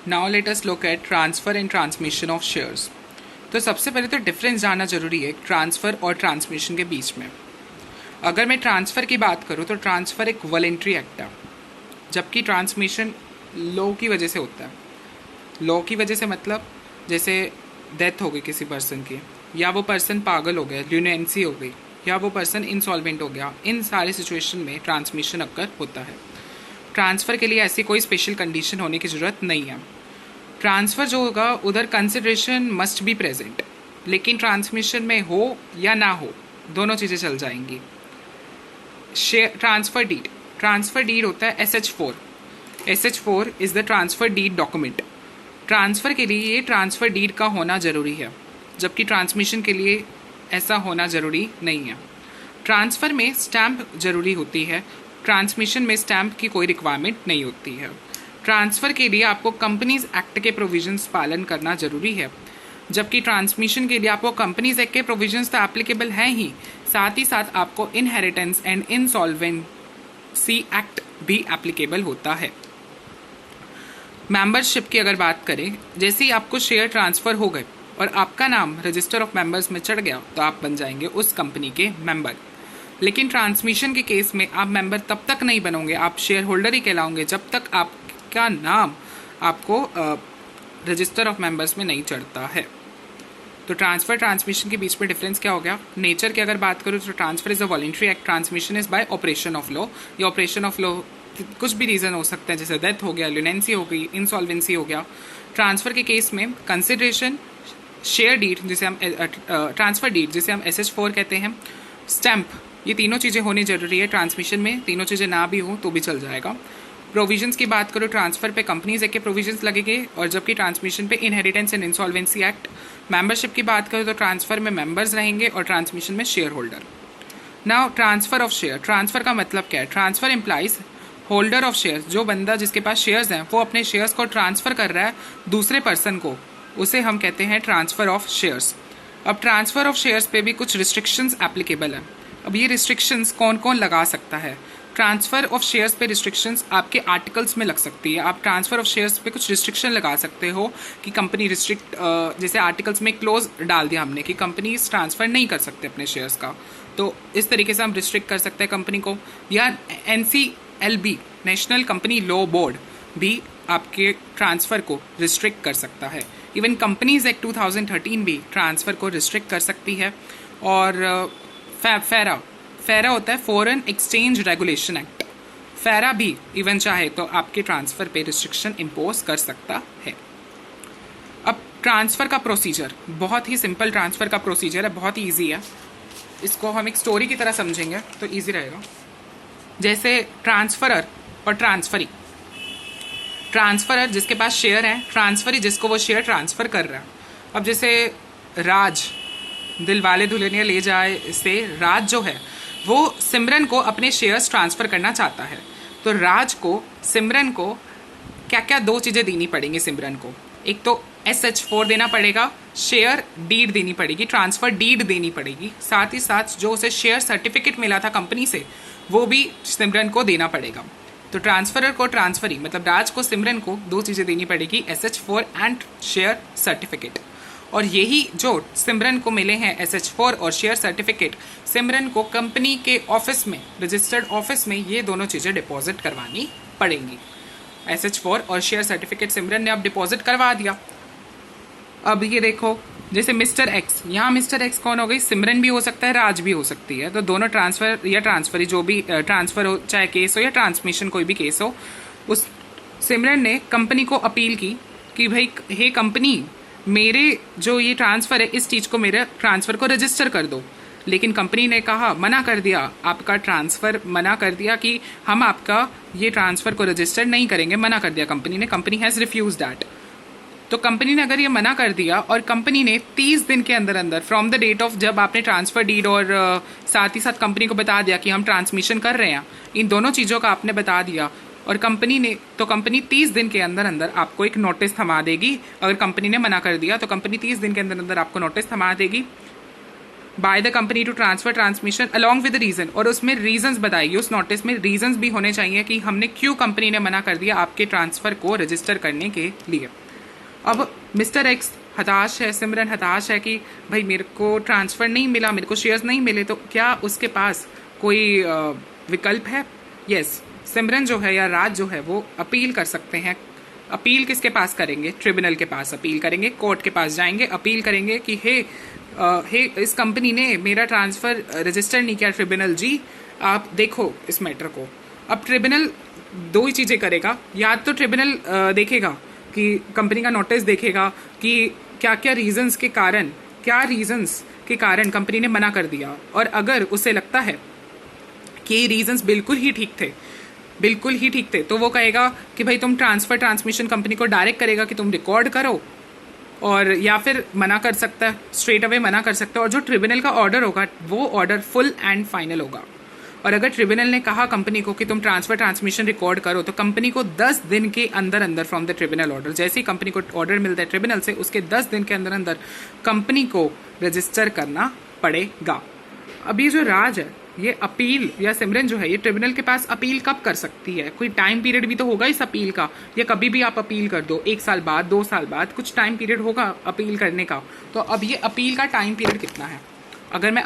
Now let us look at transfer and transmission of shares. तो सबसे पहले तो डिफरेंस जानना जरूरी है ट्रांसफ़र और ट्रांसमिशन के बीच में। अगर मैं ट्रांसफ़र की बात करूँ तो ट्रांसफ़र एक वॉलंटरी एक्ट है, जबकि ट्रांसमिशन लॉ की वजह से होता है। लॉ की वजह से मतलब जैसे डेथ हो गई किसी पर्सन की, या वो पर्सन पागल हो गया, ल्यूनेंसी हो गई, या वो पर्सन इंसॉल्वेंट हो गया, इन सारे सिचुएशन में ट्रांसमिशन अक्कर होता है। ट्रांसफ़र के लिए ऐसी कोई स्पेशल कंडीशन होने की ज़रूरत नहीं है। ट्रांसफ़र जो होगा उधर कंसिडरेशन मस्ट बी प्रेजेंट, लेकिन ट्रांसमिशन में हो या ना हो दोनों चीज़ें चल जाएंगी। ट्रांसफ़र डीड होता है SH4। SH4 is the transfer deed document. Transfer के लिए ये ट्रांसफ़र डीड का होना ज़रूरी है, जबकि ट्रांसमिशन के लिए ऐसा होना ज़रूरी नहीं है। ट्रांसफ़र में स्टैम्प ज़रूरी होती है, ट्रांसमिशन में स्टैम्प की कोई रिक्वायरमेंट नहीं होती है। ट्रांसफ़र के लिए आपको कंपनीज एक्ट के प्रोविजंस पालन करना ज़रूरी है, जबकि ट्रांसमिशन के लिए आपको कंपनीज एक्ट के प्रोविजंस तो एप्लीकेबल हैं ही, साथ ही साथ आपको इनहेरिटेंस एंड इंसॉल्वेंसी एक्ट भी एप्लीकेबल होता है। मेंबरशिप की अगर बात करें, जैसे ही आपको शेयर ट्रांसफ़र हो गए और आपका नाम रजिस्टर ऑफ मेंबर्स में चढ़ गया तो आप बन जाएंगे उस कंपनी के मेंबर। लेकिन ट्रांसमिशन के केस में आप मेंबर तब तक नहीं बनोगे, आप शेयर होल्डर ही कहलाओगे जब तक आपका नाम आपको रजिस्टर ऑफ मेंबर्स में नहीं चढ़ता है। तो ट्रांसफ़र ट्रांसमिशन के बीच में डिफरेंस क्या हो गया? नेचर की अगर बात करूँ तो transfer is a voluntary act, transmission is by operation of law. ये ऑपरेशन ऑफ लॉ कुछ भी रीज़न हो सकता है, जैसे डेथ हो गया, ल्यूनेंसी हो गई, इंसॉल्वेंसी हो गया। ट्रांसफ़र के केस में कंसिडरेशन, शेयर डीड जिसे हम ट्रांसफ़र डीड जिसे हम SH4 कहते हैं, स्टैम्प, ये तीनों चीज़ें होनी जरूरी है। ट्रांसमिशन में तीनों चीज़ें ना भी हो तो भी चल जाएगा। प्रोविजंस की बात करो, ट्रांसफ़र पे कंपनीज एक्ट के प्रोविजंस लगेंगे और जबकि ट्रांसमिशन पे inheritance and insolvency act. Membership की बात करो तो ट्रांसफ़र में मेंबर्स रहेंगे और ट्रांसमिशन में share holder. Now transfer of share, transfer का मतलब क्या है? Transfer implies holder of shares, जो बंदा जिसके पास शेयर्स हैं वो अपने शेयर्स को ट्रांसफ़र कर रहा है दूसरे पर्सन को, उसे हम कहते हैं ट्रांसफ़र ऑफ शेयर्स। अब ट्रांसफ़र ऑफ शेयर्स पे भी कुछ रिस्ट्रिक्शंस एप्लीकेबल हैं। अब ये रिस्ट्रिक्शंस कौन कौन लगा सकता है? ट्रांसफ़र ऑफ शेयर्स पे रिस्ट्रिक्शंस आपके आर्टिकल्स में लग सकती है। आप ट्रांसफ़र ऑफ शेयर्स पे कुछ रिस्ट्रिक्शन लगा सकते हो कि कंपनी रिस्ट्रिक्ट, जैसे आर्टिकल्स में क्लोज डाल दिया हमने कि कंपनी ट्रांसफ़र नहीं कर सकते अपने शेयर्स का, तो इस तरीके से हम रिस्ट्रिक्ट कर सकते हैं कंपनी को। या NCLB, national company law board, भी आपके ट्रांसफ़र को रिस्ट्रिक्ट कर सकता है। इवन कंपनीज एक्ट 2013 भी ट्रांसफ़र को रिस्ट्रिक्ट कर सकती है। और फेरा होता है फॉरेन एक्सचेंज रेगुलेशन एक्ट, फेरा भी इवन चाहे तो आपके ट्रांसफ़र पे रिस्ट्रिक्शन इम्पोज कर सकता है। अब ट्रांसफ़र का प्रोसीजर बहुत ही सिंपल, ट्रांसफ़र का प्रोसीजर है, बहुत ही ईजी है। इसको हम एक स्टोरी की तरह समझेंगे तो ईजी रहेगा। जैसे ट्रांसफरर और ट्रांसफरी, ट्रांसफरर जिसके पास शेयर है, ट्रांसफरी जिसको वो शेयर ट्रांसफ़र कर रहा है। अब जैसे राज दिलवाले दुल्हनिया ले जाए से राज जो है वो सिमरन को अपने शेयर्स ट्रांसफ़र करना चाहता है, तो राज को सिमरन को क्या क्या दो चीज़ें देनी पड़ेंगी सिमरन को? एक तो SH4 देना पड़ेगा, शेयर डीड देनी पड़ेगी, ट्रांसफ़र डीड देनी पड़ेगी, साथ ही साथ जो उसे शेयर सर्टिफिकेट मिला था कंपनी से वो भी सिमरन को देना पड़ेगा। तो ट्रांसफरर को ट्रांसफरी मतलब राज को सिमरन को दो चीज़ें देनी पड़ेगी, SH4 एंड शेयर सर्टिफिकेट। और यही जो सिमरन को मिले हैं SH4 और शेयर सर्टिफिकेट, सिमरन को कंपनी के ऑफिस में, रजिस्टर्ड ऑफिस में ये दोनों चीज़ें डिपॉजिट करवानी पड़ेंगी। SH4 और शेयर सर्टिफिकेट सिमरन ने अब डिपॉजिट करवा दिया। अब ये देखो, जैसे मिस्टर एक्स, यहाँ मिस्टर एक्स कौन हो गई? सिमरन भी हो सकता है, राज भी हो सकती है। तो दोनों ट्रांसफ़र या ट्रांसफरी जो भी ट्रांसफ़र हो, चाहे केस हो या ट्रांसमिशन कोई भी केस हो, उस सिमरन ने कंपनी को अपील की कि भाई हे कंपनी, मेरे जो ये ट्रांसफ़र है इस चीज़ को, मेरे ट्रांसफ़र को रजिस्टर कर दो। लेकिन कंपनी ने कहा, मना कर दिया, आपका ट्रांसफ़र मना कर दिया कि हम आपका ये ट्रांसफ़र को रजिस्टर नहीं करेंगे, मना कर दिया कंपनी ने। Company has refuse that. तो कंपनी ने अगर ये मना कर दिया और कंपनी ने 30 दिन के अंदर अंदर फ्रॉम द डेट ऑफ जब आपने ट्रांसफ़र डीड और साथ ही साथ कंपनी को बता दिया कि हम ट्रांसमिशन कर रहे हैं, इन दोनों चीज़ों का आपने बता दिया और कंपनी ने, तो कंपनी 30 दिन के अंदर अंदर आपको एक नोटिस थमा देगी। अगर कंपनी ने मना कर दिया तो कंपनी 30 दिन के अंदर अंदर आपको नोटिस थमा देगी। By the company to transfer transmission along with reason, और उसमें रीजंस बताइए, उस नोटिस में रीजंस भी होने चाहिए कि हमने क्यों कंपनी ने मना कर दिया आपके ट्रांसफर को रजिस्टर करने के लिए। अब मिस्टर एक्स हताश है, सिमरन हताश है कि भाई मेरे को ट्रांसफर नहीं मिला, मेरे को शेयर्स नहीं मिले, तो क्या उसके पास कोई विकल्प है? यस, सिमरन जो है या राज जो है वो अपील कर सकते हैं। अपील किसके पास करेंगे? ट्रिब्यूनल के पास अपील करेंगे, कोर्ट के पास जाएंगे, अपील करेंगे कि हे इस कंपनी ने मेरा ट्रांसफर रजिस्टर नहीं किया, ट्रिब्यूनल जी आप देखो इस मैटर को। अब ट्रिब्यूनल दो ही चीज़ें करेगा, या तो ट्रिब्यूनल देखेगा कि कंपनी का नोटिस देखेगा कि क्या क्या रीजंस के कारण कंपनी ने मना कर दिया, और अगर उसे लगता है कि ये रीजंस बिल्कुल ही ठीक थे तो वो कहेगा कि भाई तुम ट्रांसफर ट्रांसमिशन कंपनी को डायरेक्ट करेगा कि तुम रिकॉर्ड करो, और या फिर मना कर सकता है, स्ट्रेट अवे मना कर सकता है। और जो ट्रिब्यूनल का ऑर्डर होगा वो ऑर्डर फुल एंड फाइनल होगा। और अगर ट्रिब्यूनल ने कहा कंपनी को कि तुम ट्रांसफर ट्रांसमिशन रिकॉर्ड करो, तो कंपनी को 10 दिन के अंदर फ्रॉम द ट्रिब्यूनल ऑर्डर, जैसे ही कंपनी को ऑर्डर मिलता है ट्रिब्यूनल से, उसके 10 दिन के अंदर कंपनी को रजिस्टर करना पड़ेगा। अब ये जो राज है, ये अपील या सिमरन जो है, ये ट्रिब्यूनल के पास अपील कब कर सकती है? कोई टाइम पीरियड भी तो होगा इस अपील का, या कभी भी आप अपील कर दो, 1 साल बाद, 2 साल बाद, कुछ टाइम पीरियड होगा अपील करने का। तो अब ये अपील का टाइम पीरियड कितना है? अगर मैं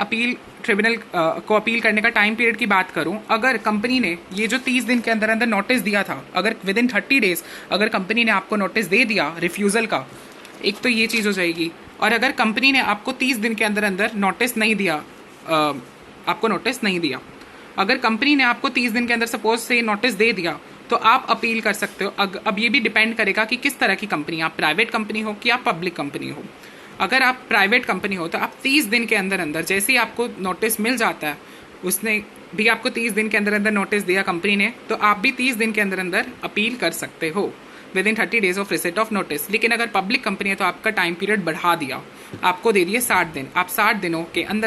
ट्रिब्यूनल को अपील करने का टाइम पीरियड की बात करूं, अगर कंपनी ने ये जो 30 दिन के अंदर नोटिस दिया था, अगर विद इन 30 डेज अगर कंपनी ने आपको नोटिस दे दिया रिफ्यूजल का, एक तो ये चीज़ हो जाएगी। और अगर कंपनी ने आपको 30 दिन के अंदर नोटिस नहीं दिया, अगर कंपनी ने आपको 30 दिन के अंदर सपोज से नोटिस दे दिया, तो आप अपील कर सकते हो। अब ये भी डिपेंड करेगा कि किस तरह की कंपनी, आप प्राइवेट कंपनी हो कि आप पब्लिक कंपनी हो। अगर आप प्राइवेट कंपनी हो तो आप 30 दिन के अंदर जैसे ही आपको नोटिस मिल जाता है, उसने भी आपको 30 दिन के अंदर नोटिस दिया कंपनी ने, तो आप भी 30 दिन के अंदर अपील कर सकते हो with in 30 days of receipt of notice. लेकिन अगर पब्लिक कंपनी है तो आपका टाइम पीरियड बढ़ा दिया, आपको दे दिए 60 दिन, आप 60 दिनों के अंदर